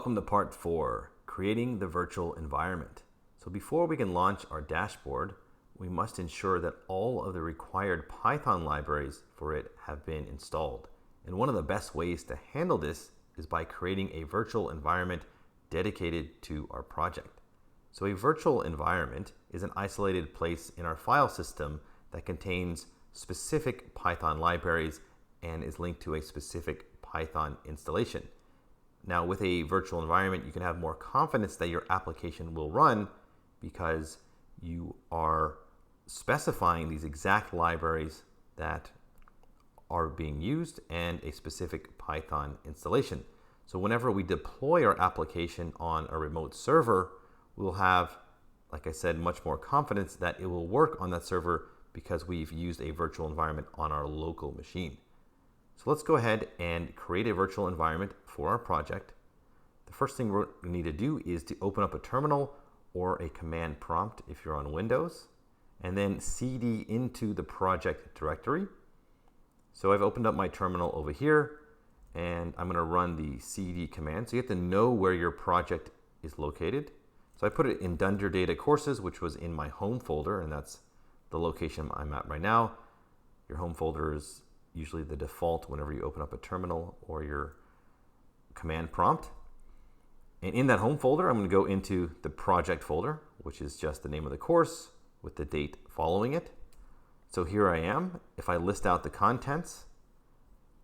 Welcome to part 4, creating the virtual environment. So before we can launch our dashboard, we must ensure that all of the required Python libraries for it have been installed. And one of the best ways to handle this is by creating a virtual environment dedicated to our project. So a virtual environment is an isolated place in our file system that contains specific Python libraries and is linked to a specific Python installation. Now, with a virtual environment, you can have more confidence that your application will run because you are specifying these exact libraries that are being used and a specific Python installation. So whenever we deploy our application on a remote server, we'll have, like I said, much more confidence that it will work on that server because we've used a virtual environment on our local machine. So let's go ahead and create a virtual environment for our project. The first thing we need to do is to open up a terminal or a command prompt if you're on Windows, and then cd into the project directory. So I've opened up my terminal over here, and I'm going to run the cd command. So you have to know where your project is located. So I put it in Dunder Data Courses, which was in my home folder, and that's the location I'm at right now. Your home folder is usually the default whenever you open up a terminal or your command prompt. And in that home folder, I'm going to go into the project folder, which is just the name of the course with the date following it. So here I am. If I list out the contents,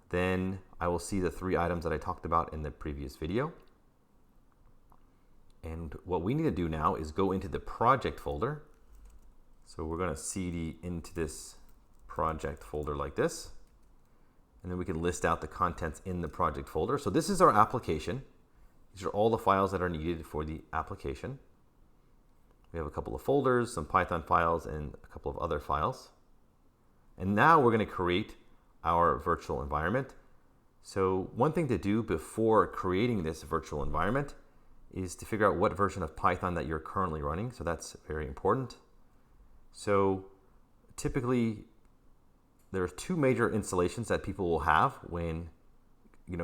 then I will see the 3 items that I talked about in the previous video. And what we need to do now is go into the project folder. So we're going to cd into this project folder like this. And then we can list out the contents in the project folder. So this is our application. These are all the files that are needed for the application. We have a couple of folders, some Python files, and a couple of other files. And now we're going to create our virtual environment. So one thing to do before creating this virtual environment is to figure out what version of Python that you're currently running. So that's very important. So typically, there are 2 major installations that people will have when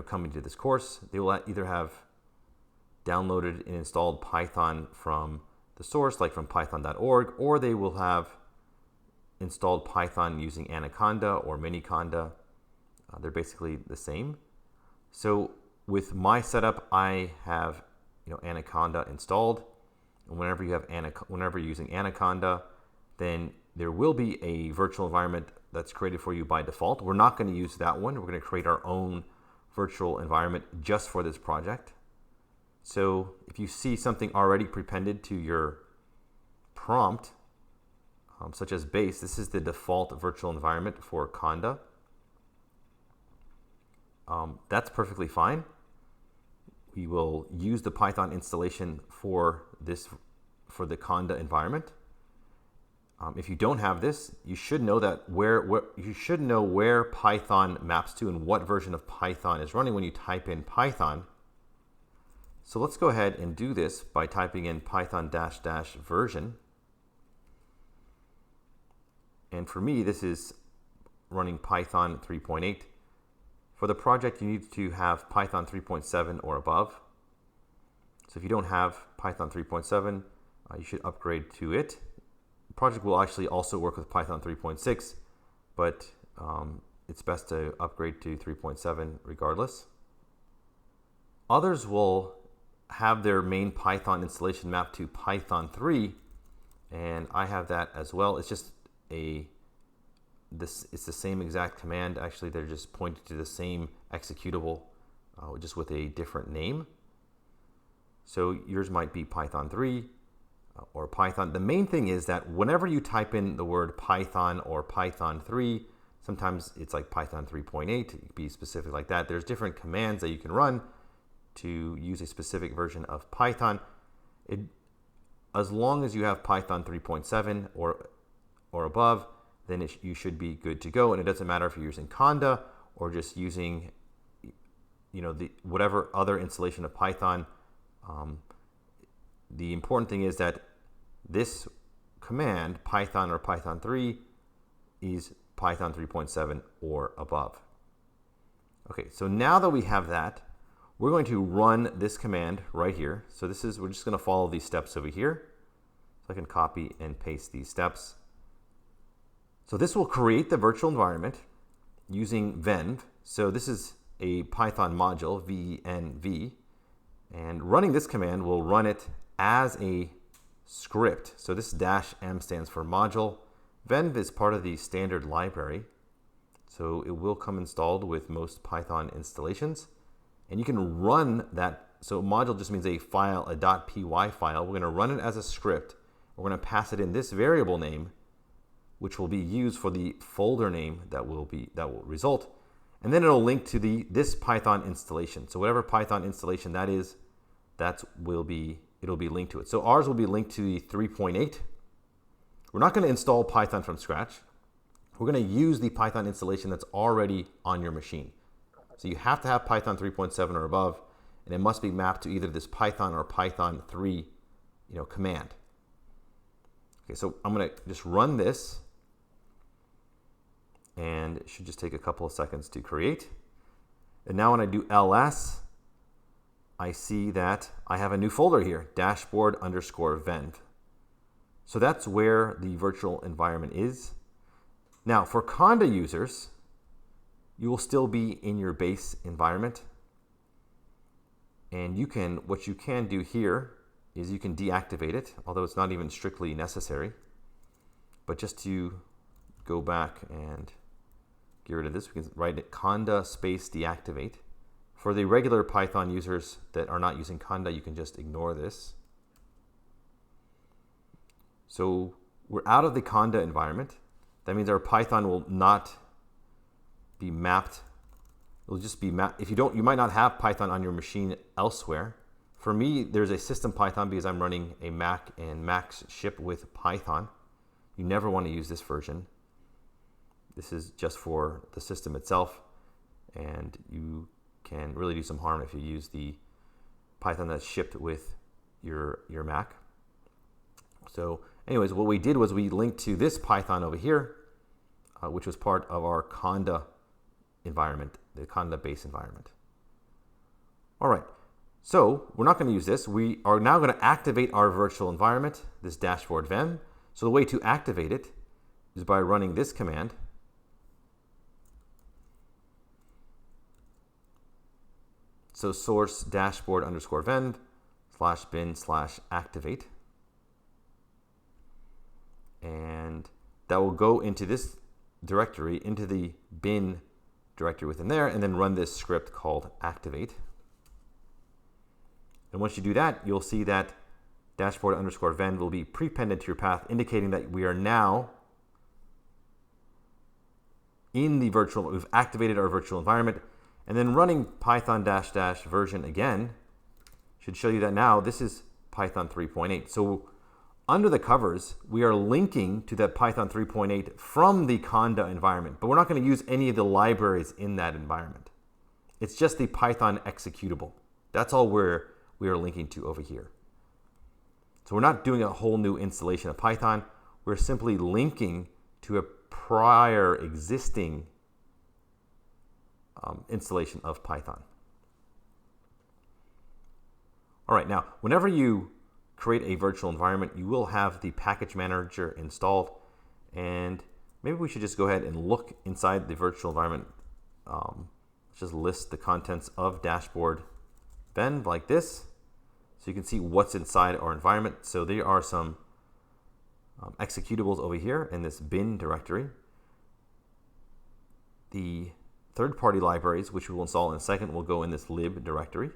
coming to this course. They will either have downloaded and installed Python from the source, like from python.org, or they will have installed Python using Anaconda or Miniconda. They're basically the same. So with my setup, I have Anaconda installed. And whenever you're using Anaconda, then there will be a virtual environment that's created for you by default. We're not going to use that one. We're going to create our own virtual environment just for this project. So if you see something already prepended to your prompt, such as base, this is the default virtual environment for Conda. That's perfectly fine. We will use the Python installation for the Conda environment. If you don't have this, you should know that where Python maps to and what version of Python is running when you type in Python. So let's go ahead and do this by typing in Python -- version. And for me, this is running Python 3.8. For the project, you need to have Python 3.7 or above. So if you don't have Python 3.7, you should upgrade to it. The project will actually also work with Python 3.6, but it's best to upgrade to 3.7 regardless. Others will have their main Python installation mapped to Python 3, and I have that as well. It's just it's the same exact command. Actually, they're just pointing to the same executable, just with a different name. So yours might be Python 3 or Python. The main thing is that whenever you type in the word Python or Python 3, sometimes it's like Python 3.8, it could be specific like that. There's different commands that you can run to use a specific version of Python. As long as you have Python 3.7 or above, then you should be good to go. And it doesn't matter if you're using Conda or just using whatever other installation of Python. The important thing is that this command, Python or Python 3, is Python 3.7 or above. Okay, so now that we have that, we're going to run this command right here. So we're just going to follow these steps over here. So I can copy and paste these steps. So this will create the virtual environment using venv. So this is a Python module, venv. And running this command will run it as a script. So this -m stands for module. Venv is part of the standard library. So it will come installed with most Python installations. And you can run that. So module just means a file, a .py file. We're going to run it as a script. We're going to pass it in this variable name, which will be used for the folder name that will result. And then it'll link to this Python installation. So whatever Python installation that is, it'll be linked to it. So ours will be linked to the 3.8. We're not going to install Python from scratch. We're going to use the Python installation that's already on your machine. So you have to have Python 3.7 or above, and it must be mapped to either this Python or Python 3, command. Okay, so I'm going to just run this, and it should just take a couple of seconds to create. And now when I do ls, I see that I have a new folder here, dashboard_venv. So that's where the virtual environment is. Now for Conda users, you will still be in your base environment. And what you can do here is you can deactivate it, although it's not even strictly necessary. But just to go back and get rid of this, we can write it conda space deactivate. For the regular Python users that are not using conda, you can just ignore this. So we're out of the conda environment. That means our Python will not be mapped. It'll just be mapped. You might not have Python on your machine elsewhere. For me, there's a system Python because I'm running a Mac, and Macs ship with Python. You never want to use this version. This is just for the system itself, and you can really do some harm if you use the Python that's shipped with your Mac. So anyways, what we did was we linked to this Python over here, which was part of our Conda environment, the Conda base environment. All right, so we're not going to use this. We are now going to activate our virtual environment, this dashboard venv. So the way to activate it is by running this command. So source dashboard_venv /bin/activate. And that will go into this directory, into the bin directory within there, and then run this script called activate. And once you do that, you'll see that dashboard_venv will be prepended to your path, indicating that we are now in the we've activated our virtual environment. And then running python -- version again should show you that now this is Python 3.8. So under the covers, we are linking to that Python 3.8 from the Conda environment, but we're not going to use any of the libraries in that environment. It's just the Python executable. That's all we are linking to over here. So we're not doing a whole new installation of Python. We're simply linking to a prior existing installation of Python. All right, now, whenever you create a virtual environment, you will have the package manager installed, and maybe we should just go ahead and look inside the virtual environment. Just list the contents of dashboard venv like this, so you can see what's inside our environment. So there are some executables over here in this bin directory. The third-party libraries, which we will install in a second, will go in this lib directory.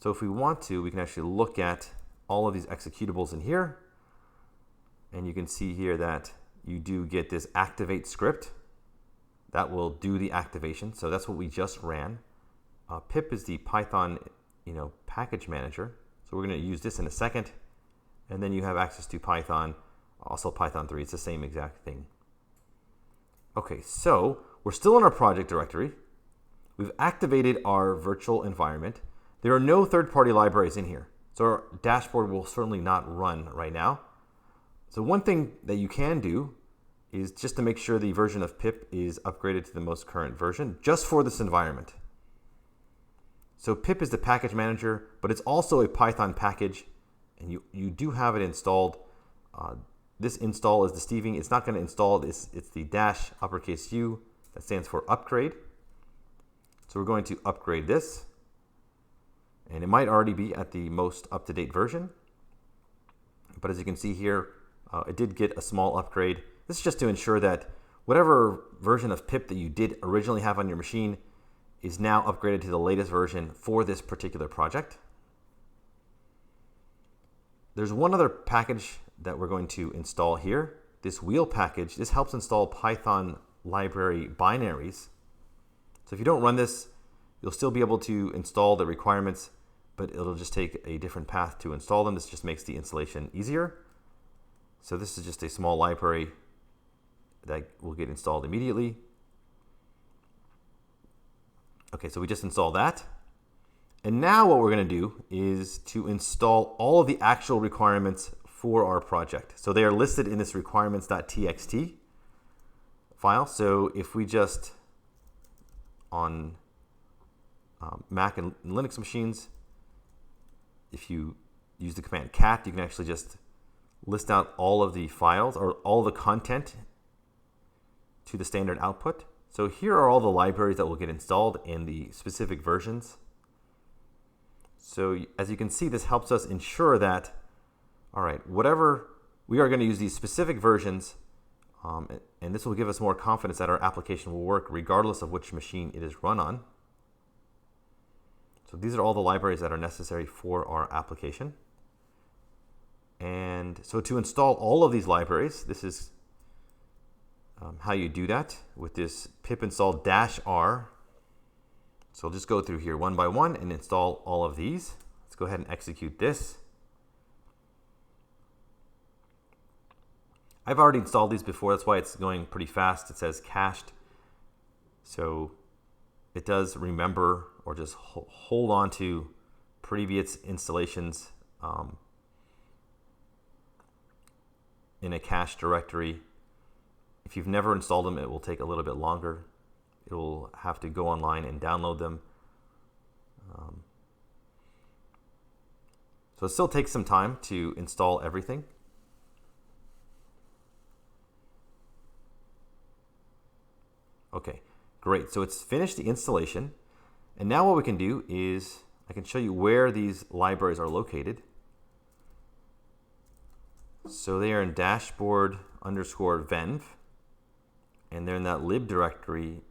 So if we want to, we can actually look at all of these executables in here. And you can see here that you do get this activate script that will do the activation. So that's what we just ran. Pip is the Python package manager. So we're going to use this in a second. And then you have access to Python, also Python 3. It's the same exact thing. Okay, so we're still in our project directory. We've activated our virtual environment. There are no third-party libraries in here, so our dashboard will certainly not run right now. So one thing that you can do is just to make sure the version of pip is upgraded to the most current version, just for this environment. So pip is the package manager, but it's also a Python package, and you do have it installed. This install is deceiving. It's not going to install this. It's the dash uppercase U that stands for upgrade. So we're going to upgrade this, and it might already be at the most up-to-date version. But as you can see here, it did get a small upgrade. This is just to ensure that whatever version of pip that you did originally have on your machine is now upgraded to the latest version for this particular project. There's one other package that we're going to install here. This wheel package, this helps install Python library binaries. So if you don't run this, you'll still be able to install the requirements, but it'll just take a different path to install them. This just makes the installation easier. So this is just a small library that will get installed immediately. Okay, so we just installed that. And now what we're going to do is to install all of the actual requirements for our project. So they are listed in this requirements.txt file. So if we just, on Mac and Linux machines, if you use the command cat, you can actually just list out all of the files or all the content to the standard output. So here are all the libraries that will get installed in the specific versions. So as you can see, this helps us ensure that, all right, whatever, we are going to use these specific versions, and this will give us more confidence that our application will work regardless of which machine it is run on. So these are all the libraries that are necessary for our application. And so to install all of these libraries, this is how you do that with this pip install -r. So I'll just go through here one by one and install all of these. Let's go ahead and execute this. I've already installed these before, that's why it's going pretty fast. It says cached. So it does remember or just hold on to previous installations in a cache directory. If you've never installed them, it will take a little bit longer. It will have to go online and download them. So it still takes some time to install everything. Okay, great. So it's finished the installation. And now what we can do is I can show you where these libraries are located. So they are in dashboard_venv, and they're in that lib directory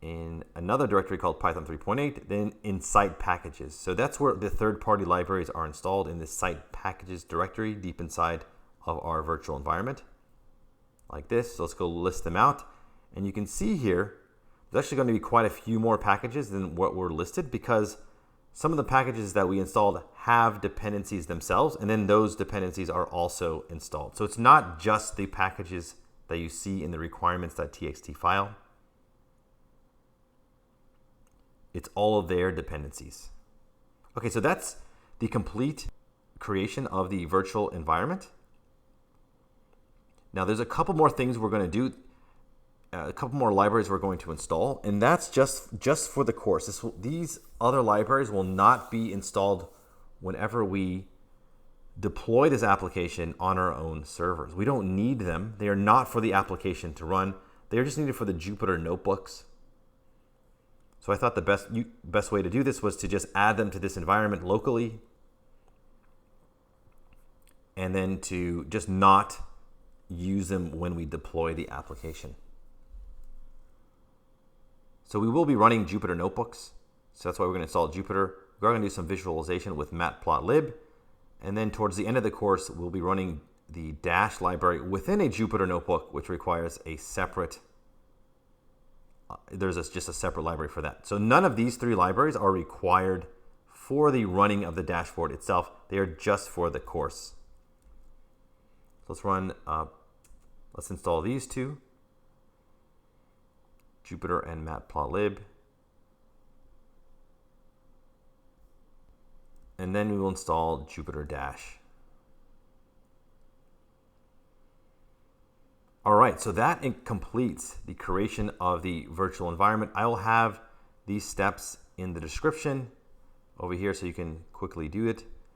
in another directory called Python 3.8, then in site packages. So that's where the third-party libraries are installed, in the site packages directory deep inside of our virtual environment, like this. So let's go list them out. And you can see here, there's actually going to be quite a few more packages than what were listed, because some of the packages that we installed have dependencies themselves, and then those dependencies are also installed. So it's not just the packages that you see in the requirements.txt file. It's all of their dependencies. Okay, so that's the complete creation of the virtual environment. Now there's a couple more things we're going to do, a couple more libraries we're going to install, and that's just for the course. These other libraries will not be installed whenever we deploy this application on our own servers. We don't need them. They are not for the application to run. They are just needed for the Jupyter notebooks. So I thought the best way to do this was to just add them to this environment locally, and then to just not use them when we deploy the application. So we will be running Jupyter notebooks. So that's why we're going to install Jupyter. We're going to do some visualization with matplotlib. And then towards the end of the course, we'll be running the Dash library within a Jupyter notebook, which requires a separate, just a separate library for that. So none of these three libraries are required for the running of the dashboard itself. They are just for the course. So let's install these two, Jupyter and matplotlib. And then we will install Jupyter Dash. All right, so that completes the creation of the virtual environment. I will have these steps in the description over here so you can quickly do it.